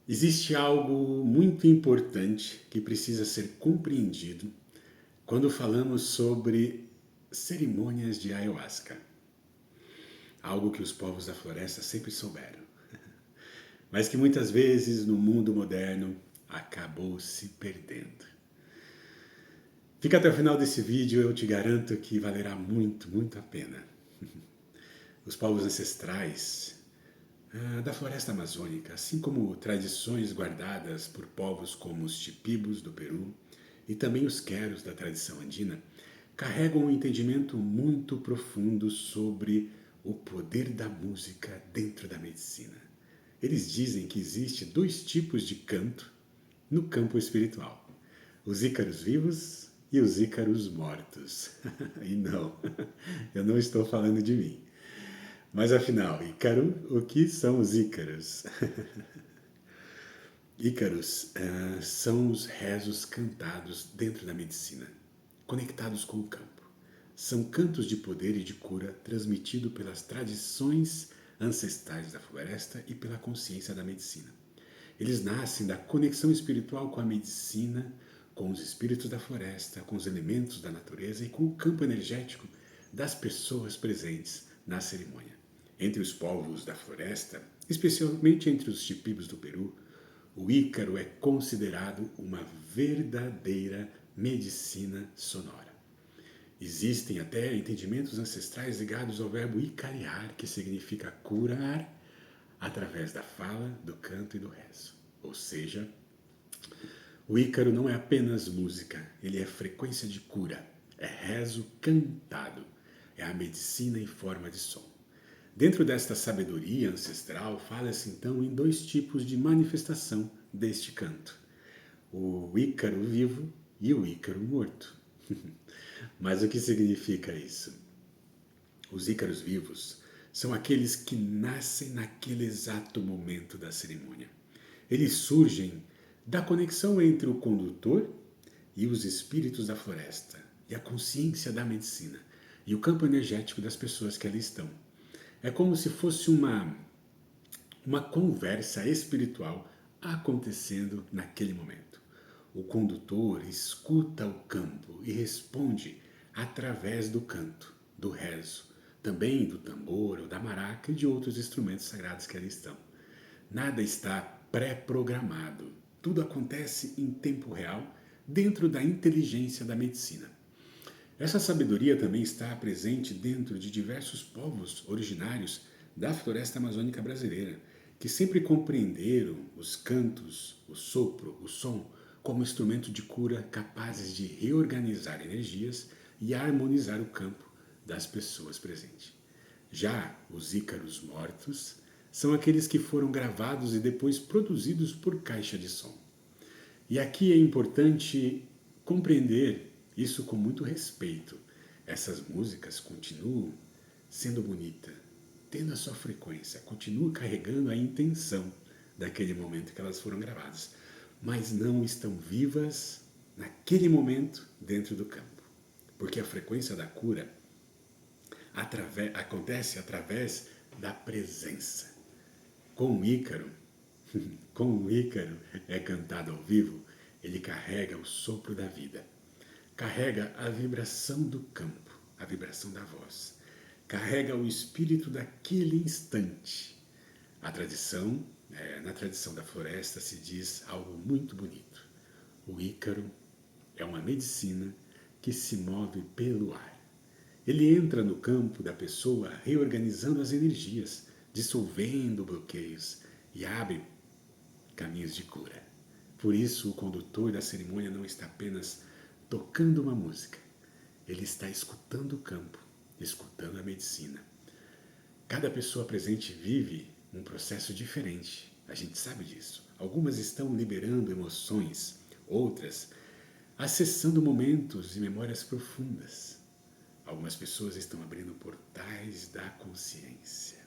Existe algo muito importante que precisa ser compreendido quando falamos sobre cerimônias de ayahuasca. Algo que os povos da floresta sempre souberam, mas que muitas vezes no mundo moderno acabou se perdendo. Fica até o final desse vídeo, eu te garanto que valerá muito, muito a pena. Os povos ancestrais da floresta amazônica, assim como tradições guardadas por povos como os Chipibos do Peru e também os Queros da tradição andina, carregam um entendimento muito profundo sobre o poder da música dentro da medicina. Eles dizem que existe dois tipos de canto no campo espiritual: os ícaros vivos e os ícaros mortos. E não, eu não estou falando de mim. Mas afinal, Ícaro, o que são os Ícaros? Ícaros são os rezos cantados dentro da medicina, conectados com o campo. São cantos de poder e de cura transmitidos pelas tradições ancestrais da floresta e pela consciência da medicina. Eles nascem da conexão espiritual com a medicina, com os espíritos da floresta, com os elementos da natureza e com o campo energético das pessoas presentes na cerimônia. Entre os povos da floresta, especialmente entre os Chipibos do Peru, o Ícaro é considerado uma verdadeira medicina sonora. Existem até entendimentos ancestrais ligados ao verbo icariar, que significa curar através da fala, do canto e do rezo. Ou seja, o Ícaro não é apenas música, ele é frequência de cura, é rezo cantado, é a medicina em forma de som. Dentro desta sabedoria ancestral, fala-se então em dois tipos de manifestação deste canto: o Ícaro vivo e o Ícaro morto. Mas o que significa isso? Os Ícaros vivos são aqueles que nascem naquele exato momento da cerimônia. Eles surgem da conexão entre o condutor e os espíritos da floresta, e a consciência da medicina, e o campo energético das pessoas que ali estão. É como se fosse uma conversa espiritual acontecendo naquele momento. O condutor escuta o campo e responde através do canto, do rezo, também do tambor ou da maraca e de outros instrumentos sagrados que ali estão. Nada está pré-programado. Tudo acontece em tempo real, dentro da inteligência da medicina. Essa sabedoria também está presente dentro de diversos povos originários da floresta amazônica brasileira, que sempre compreenderam os cantos, o sopro, o som, como instrumento de cura capazes de reorganizar energias e harmonizar o campo das pessoas presentes. Já os ícaros mortos são aqueles que foram gravados e depois produzidos por caixa de som. E aqui é importante compreender isso com muito respeito. Essas músicas continuam sendo bonitas, tendo a sua frequência, continuam carregando a intenção daquele momento que elas foram gravadas, mas não estão vivas naquele momento dentro do campo. Porque a frequência da cura acontece através da presença. Com o Ícaro, como o Ícaro é cantado ao vivo, ele carrega o sopro da vida, carrega a vibração do campo, a vibração da voz, carrega o espírito daquele instante. Na tradição da floresta se diz algo muito bonito. O Ícaro é uma medicina que se move pelo ar. Ele entra no campo da pessoa reorganizando as energias, dissolvendo bloqueios e abre caminhos de cura. Por isso, o condutor da cerimônia não está apenas tocando uma música, ele está escutando o campo, escutando a medicina. Cada pessoa presente vive um processo diferente, a gente sabe disso. Algumas estão liberando emoções, outras acessando momentos e memórias profundas. Algumas pessoas estão abrindo portais da consciência.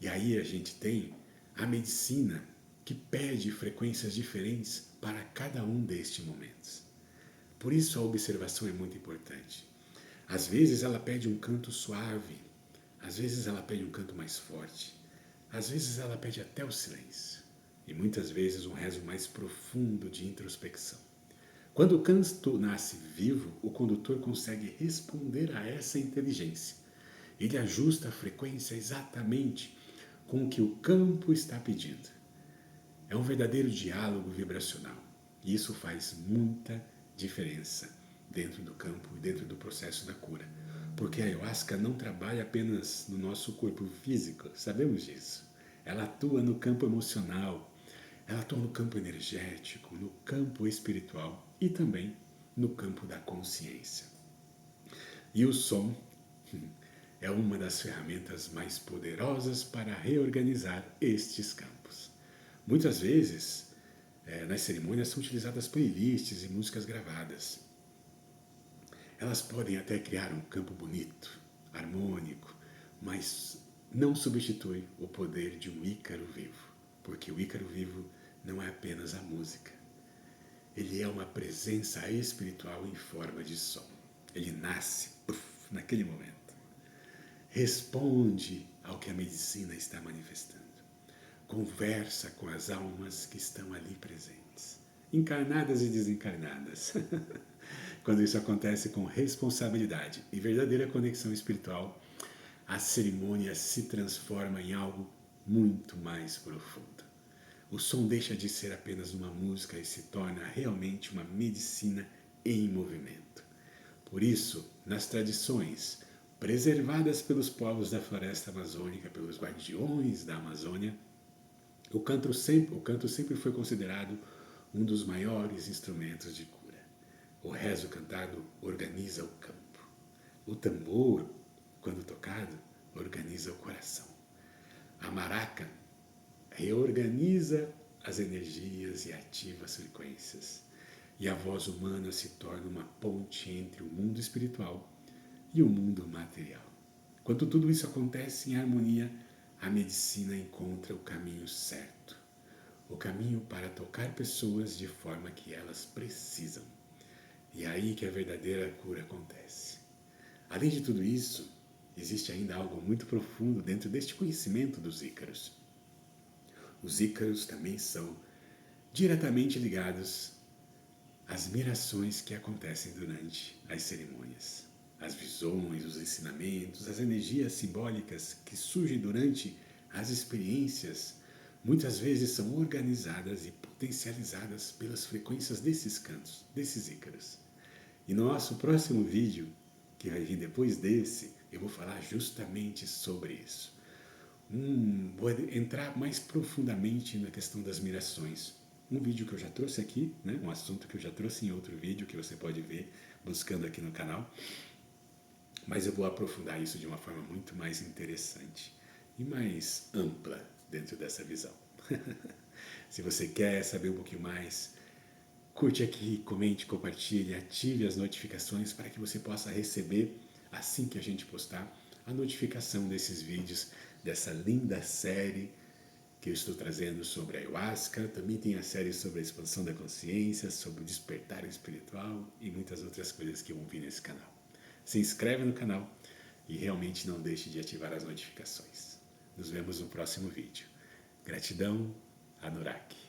E aí a gente tem a medicina que pede frequências diferentes para cada um destes momentos. Por isso a observação é muito importante. Às vezes ela pede um canto suave, às vezes ela pede um canto mais forte, às vezes ela pede até o silêncio. e muitas vezes um rezo mais profundo de introspecção. Quando o canto nasce vivo, o condutor consegue responder a essa inteligência. Ele ajusta a frequência exatamente com o que o campo está pedindo. É um verdadeiro diálogo vibracional. E isso faz muita diferença dentro do campo e dentro do processo da cura. Porque a ayahuasca não trabalha apenas no nosso corpo físico, sabemos disso. Ela atua no campo emocional, ela atua no campo energético, no campo espiritual e também no campo da consciência. E o som é uma das ferramentas mais poderosas para reorganizar estes campos. Muitas vezes, nas cerimônias são utilizadas playlists e músicas gravadas. Elas podem até criar um campo bonito, harmônico, mas não substitui o poder de um Ícaro vivo, porque o Ícaro vivo não é apenas a música. Ele é uma presença espiritual em forma de som. Ele nasce naquele momento. Responde ao que a medicina está manifestando. Conversa com as almas que estão ali presentes, encarnadas e desencarnadas. Quando isso acontece com responsabilidade e verdadeira conexão espiritual, a cerimônia se transforma em algo muito mais profundo. O som deixa de ser apenas uma música e se torna realmente uma medicina em movimento. Por isso, nas tradições preservadas pelos povos da floresta amazônica, pelos guardiões da Amazônia, o canto sempre foi considerado um dos maiores instrumentos de cura. O rezo cantado organiza o campo. O tambor, quando tocado, organiza o coração. A maraca reorganiza as energias e ativa as frequências. E a voz humana se torna uma ponte entre o mundo espiritual e o mundo material. Quando tudo isso acontece em harmonia, a medicina encontra o caminho certo. O caminho para tocar pessoas de forma que elas precisam. E é aí que a verdadeira cura acontece. Além de tudo isso, existe ainda algo muito profundo dentro deste conhecimento dos Ícaros. Os Ícaros também são diretamente ligados às mirações que acontecem durante as cerimônias. As visões, os ensinamentos, as energias simbólicas que surgem durante as experiências, muitas vezes são organizadas e potencializadas pelas frequências desses cantos, desses Ícaros. E no nosso próximo vídeo, que vai vir depois desse, eu vou falar justamente sobre isso. Vou entrar mais profundamente na questão das mirações. Um vídeo que eu já trouxe aqui, né? Um assunto que eu já trouxe em outro vídeo que você pode ver buscando aqui no canal. Mas eu vou aprofundar isso de uma forma muito mais interessante e mais ampla dentro dessa visão. Se você quer saber um pouquinho mais, curte aqui, comente, compartilhe, ative as notificações para que você possa receber, assim que a gente postar, a notificação desses vídeos, dessa linda série que eu estou trazendo sobre a ayahuasca. Também tem a série sobre a expansão da consciência, sobre o despertar espiritual e muitas outras coisas que vão vir nesse canal. Se inscreve no canal e realmente não deixe de ativar as notificações. Nos vemos no próximo vídeo. Gratidão, Anuraki.